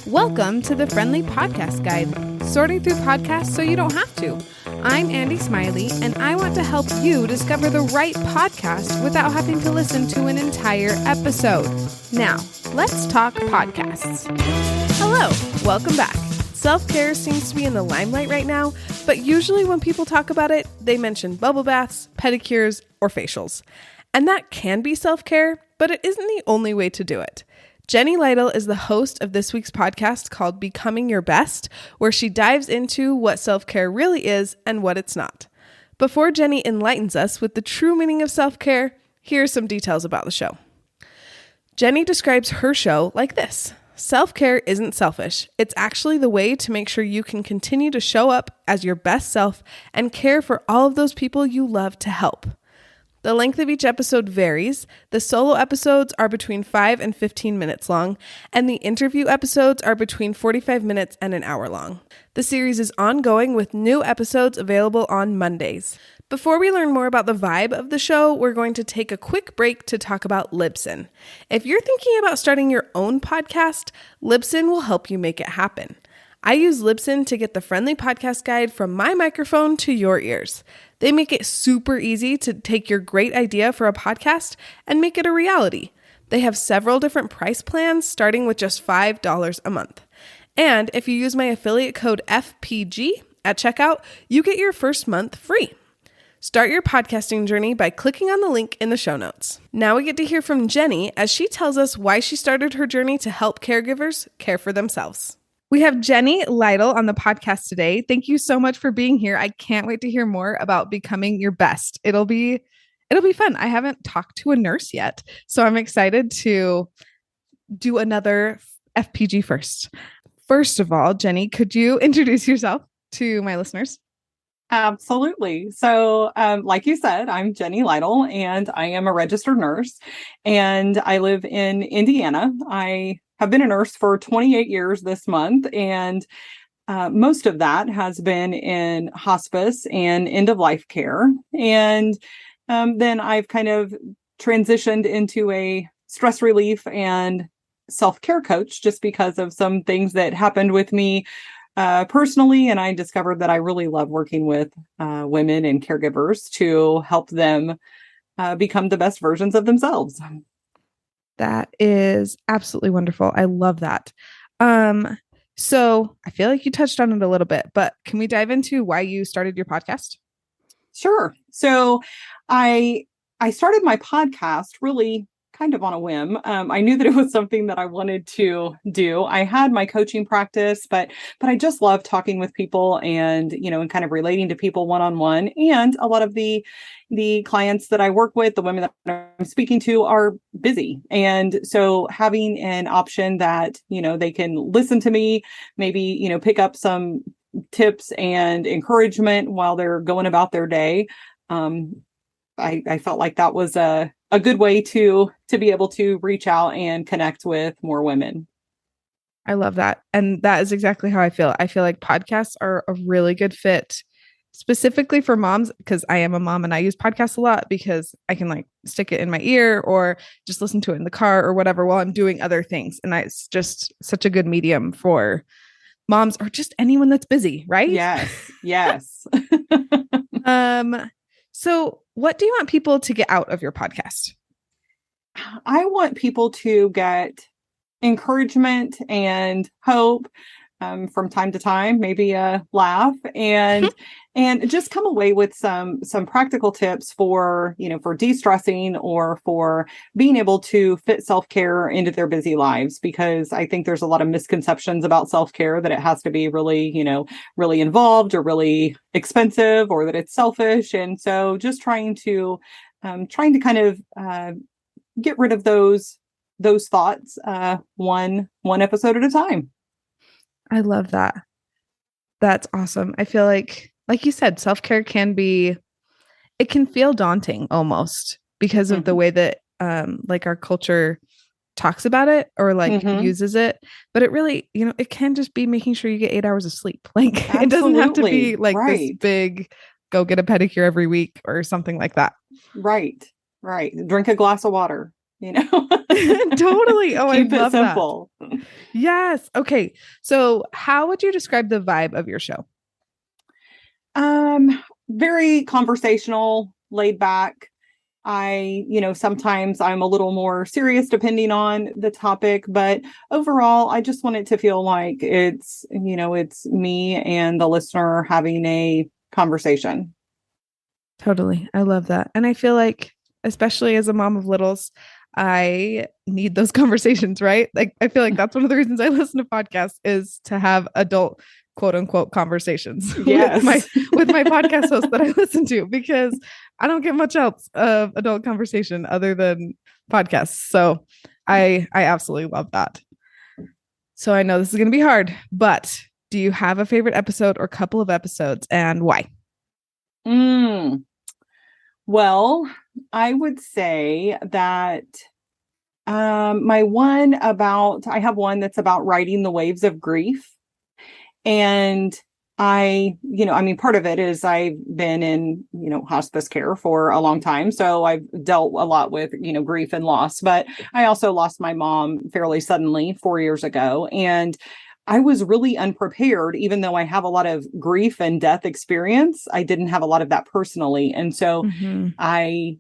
Welcome to the Friendly Podcast Guide, sorting through podcasts so you don't have to. I'm Andy Smiley, and I want to help you discover the right podcast without having to listen to an entire episode. Now, let's talk podcasts. Hello, welcome back. Self-care seems to be in the limelight right now, but usually when people talk about it, they mention bubble baths, pedicures, or facials. And that can be self-care, but it isn't the only way to do it. Jenny Lytle is the host of this week's podcast called Becoming Your Best, where she dives into what self-care really is and what it's not. Before Jenny enlightens us with the true meaning of self-care, here are some details about the show. Jenny describes her show like this. Self-care isn't selfish. It's actually the way to make sure you can continue to show up as your best self and care for all of those people you love to help. The length of each episode varies. The solo episodes are between 5 and 15 minutes long, and the interview episodes are between 45 minutes and an hour long. The series is ongoing with new episodes available on Mondays. Before we learn more about the vibe of the show, we're going to take a quick break to talk about Libsyn. If you're thinking about starting your own podcast, Libsyn will help you make it happen. I use Libsyn to get the Friendly Podcast Guide from my microphone to your ears. They make it super easy to take your great idea for a podcast and make it a reality. They have several different price plans starting with just $5 a month. And if you use my affiliate code FPG at checkout, you get your first month free. Start your podcasting journey by clicking on the link in the show notes. Now we get to hear from Jenny as she tells us why she started her journey to help caregivers care for themselves. We have Jenny Lytle on the podcast today. Thank you so much for being here. I can't wait to hear more about becoming your best. It'll be fun. I haven't talked to a nurse yet, so I'm excited to do another FPG first. First of all, Jenny, could you introduce yourself to my listeners? Absolutely. So, like you said, I'm Jenny Lytle, and I am a registered nurse, and I live in Indiana. I have been a nurse for 28 years this month, and most of that has been in hospice and end-of-life care. And then I've kind of transitioned into a stress relief and self-care coach just because of some things that happened with me personally. And I discovered that I really love working with women and caregivers to help them become the best versions of themselves. That is absolutely wonderful. I love that. So I feel like you touched on it a little bit, but can we dive into why you started your podcast? Sure. So I started my podcast really kind of on a whim. I knew that it was something that I wanted to do. I had my coaching practice, but I just love talking with people and kind of relating to people one-on-one. And a lot of the clients that I work with, the women that I'm speaking to, are busy. And so having an option that, they can listen to me, maybe, pick up some tips and encouragement while they're going about their day. I felt like that was a good way to be able to reach out and connect with more women. I love that. And that is exactly how I feel. I feel like podcasts are a really good fit, specifically for moms, because I am a mom and I use podcasts a lot because I can stick it in my ear or just listen to it in the car or whatever while I'm doing other things. And it's just such a good medium for moms or just anyone that's busy, right? Yes. So what do you want people to get out of your podcast? I want people to get encouragement and hope from time to time, maybe a laugh, and just come away with some practical tips for de-stressing or for being able to fit self-care into their busy lives. Because I think there's a lot of misconceptions about self-care, that it has to be really, really involved or really expensive, or that it's selfish. And so just trying to kind of get rid of those thoughts one episode at a time. I love that. That's awesome. I feel like you said, self-care can feel daunting almost because of the way that our culture talks about it or uses it. But it really, it can just be making sure you get 8 hours of sleep. It doesn't have to be this big, go get a pedicure every week or something like that. Right. Drink a glass of water. you know. Totally. Oh, I Keep it love that. simple. Yes. Okay. So how would you describe the vibe of your show? Very conversational, laid back. Sometimes I'm a little more serious depending on the topic, but overall, I just want it to feel like it's me and the listener having a conversation. Totally. I love that. And I feel like, especially as a mom of littles, I need those conversations, right? Like, I feel like that's one of the reasons I listen to podcasts is to have adult quote unquote conversations Yes. with my podcast host that I listen to, because I don't get much else of adult conversation other than podcasts. So I absolutely love that. So I know this is going to be hard, but do you have a favorite episode or couple of episodes, and why? Well, I would say that I have one that's about riding the waves of grief. And part of it is I've been in, hospice care for a long time. So I've dealt a lot with, grief and loss, but I also lost my mom fairly suddenly 4 years ago. And I was really unprepared, even though I have a lot of grief and death experience. I didn't have a lot of that personally. And so I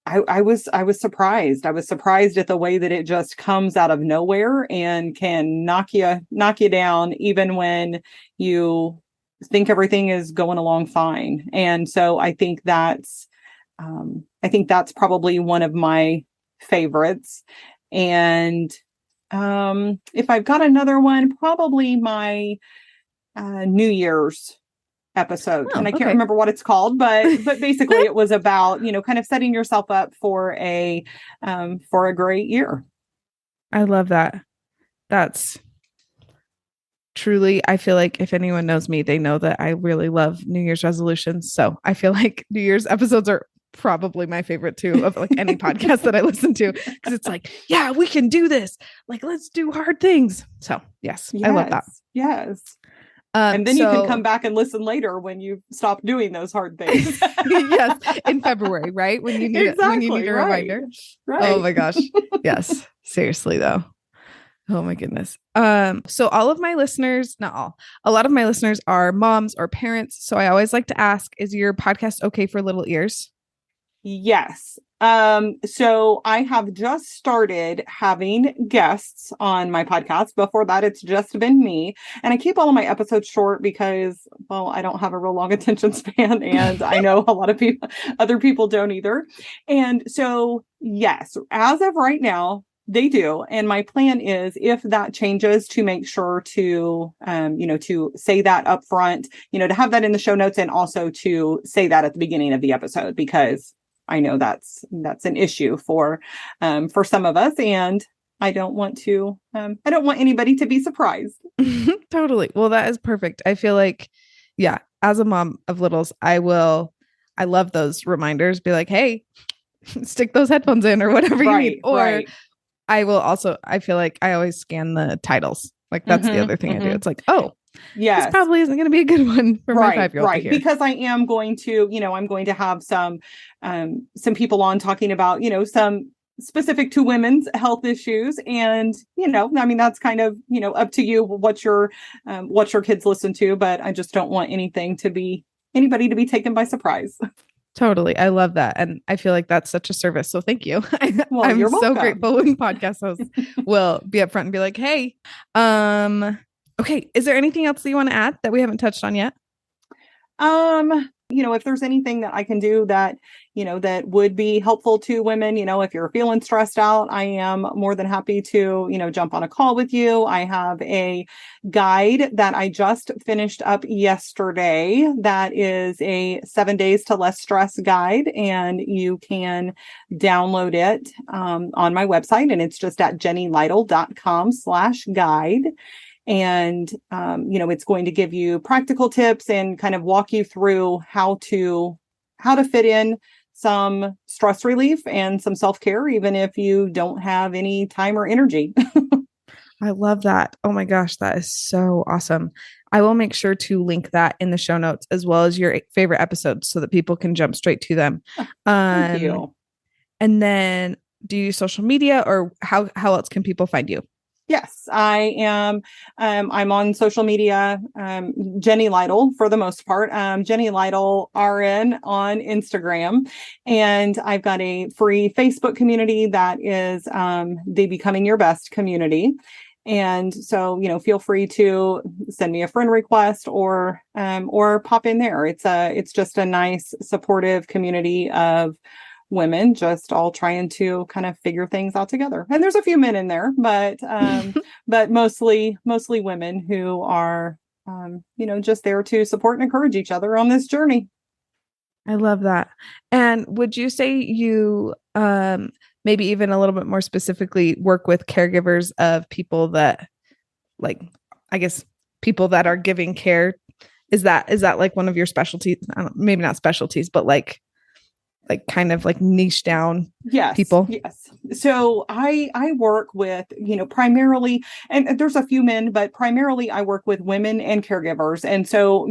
was surprised. I was surprised at the way that it just comes out of nowhere and can knock you down even when you think everything is going along fine. And so I think that's probably one of my favorites. And if I've got another one, probably my New Year's episode. And I can't remember what it's called, but basically it was about, kind of setting yourself up for a great year. I love that. That's truly, I feel like if anyone knows me, they know that I really love New Year's resolutions. So I feel like New Year's episodes are probably my favorite too, of like any podcast that I listen to, because it's like, yeah, we can do this. Like, let's do hard things. So yes, I love that. Yes. And then you can come back and listen later when you stop doing those hard things. Yes, in February, right? When you need a reminder. Right. Oh my gosh. Yes. Seriously though. Oh my goodness. So all of my listeners, not all, a lot of my listeners are moms or parents. So I always like to ask, is your podcast okay for little ears? Yes. So I have just started having guests on my podcast. Before that, it's just been me. And I keep all of my episodes short because, well, I don't have a real long attention span. And I know a lot of other people don't either. And so, yes, as of right now, they do. And my plan is, if that changes, to make sure to, to say that up front, to have that in the show notes, and also to say that at the beginning of the episode, because I know that's an issue for some of us, and I don't want anybody to be surprised. Totally. Well, that is perfect. I feel like, yeah, as a mom of littles, I love those reminders. Be like, hey, stick those headphones in or whatever you need. Or I will also, I feel like I always scan the titles. Like that's the other thing I do. It's like, oh, yes, this probably isn't going to be a good one for my 5-year-old to hear. Because I am going to, I'm going to have some people on talking about, some specific to women's health issues. And, that's kind of, up to you what your kids listen to. But I just don't want anybody to be taken by surprise. Totally. I love that. And I feel like that's such a service. So thank you. Well, I'm you're so welcome. grateful when podcast hosts will be upfront and be like, hey, okay, is there anything else that you want to add that we haven't touched on yet? If there's anything that I can do that, that would be helpful to women, if you're feeling stressed out, I am more than happy to, jump on a call with you. I have a guide that I just finished up yesterday. That is a 7 days to less stress guide, and you can download it on my website, and it's just at jennylytle.com/guide. And, it's going to give you practical tips and kind of walk you through how to fit in some stress relief and some self-care, even if you don't have any time or energy. I love that. Oh my gosh, that is so awesome. I will make sure to link that in the show notes, as well as your favorite episodes, so that people can jump straight to them. Thank you. And then do you use social media, or how else can people find you? Yes, I am. I'm on social media, Jenny Lytle for the most part. Jenny Lytle RN on Instagram. And I've got a free Facebook community that is the Becoming Your Best community. And so, feel free to send me a friend request or pop in there. It's just a nice supportive community of women just all trying to kind of figure things out together. And there's a few men in there, but mostly women who are just there to support and encourage each other on this journey. I love that. And would you say you maybe even a little bit more specifically work with caregivers of people that, like, I guess people that are giving care? Is that like one of your specialties? Maybe not specialties, but like kind of like niche down people? Yes. So I work with, primarily, and there's a few men, but primarily I work with women and caregivers. And so,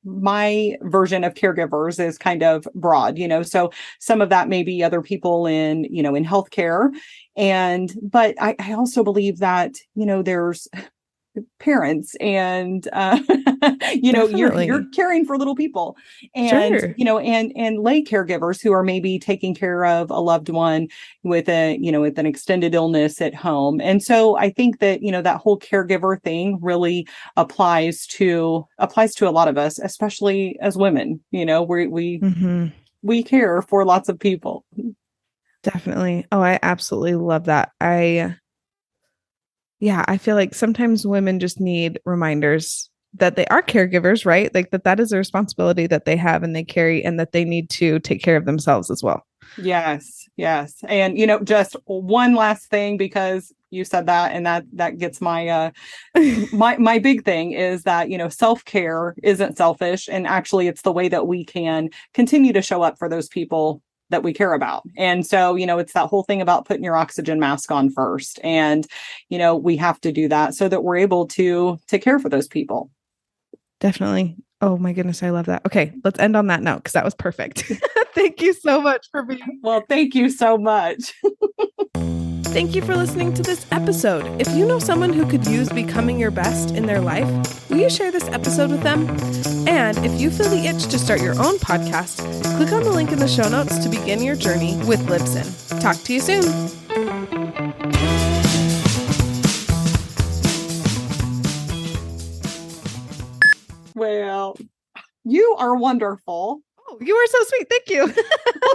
my version of caregivers is kind of broad, so some of that may be other people in healthcare. But I also believe that, there's parents and you're Definitely. caring for little people, and Sure. and lay caregivers who are maybe taking care of a loved one with with an extended illness at home. And so I think that that whole caregiver thing really applies to a lot of us, especially as women. Hmm. We care for lots of people. Definitely. Oh, I absolutely love that. Yeah, I feel like sometimes women just need reminders that they are caregivers, right? Like that is a responsibility that they have and they carry, and that they need to take care of themselves as well. Yes. And just one last thing, because you said that, and that gets my my big thing is that self-care isn't selfish, and actually it's the way that we can continue to show up for those people that we care about. And so it's that whole thing about putting your oxygen mask on first, and we have to do that so that we're able to care for those people. Definitely. Oh my goodness, I love that. Okay, let's end on that note because that was perfect. Thank you so much for being. Well, thank you so much. Thank you for listening to this episode. If you know someone who could use Becoming Your Best in their life, will you share this episode with them? And if you feel the itch to start your own podcast, click on the link in the show notes to begin your journey with Libsyn. Talk to you soon. Well, you are wonderful. Oh, you are so sweet. Thank you.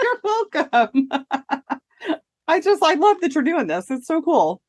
You're welcome. I love that you're doing this. It's so cool.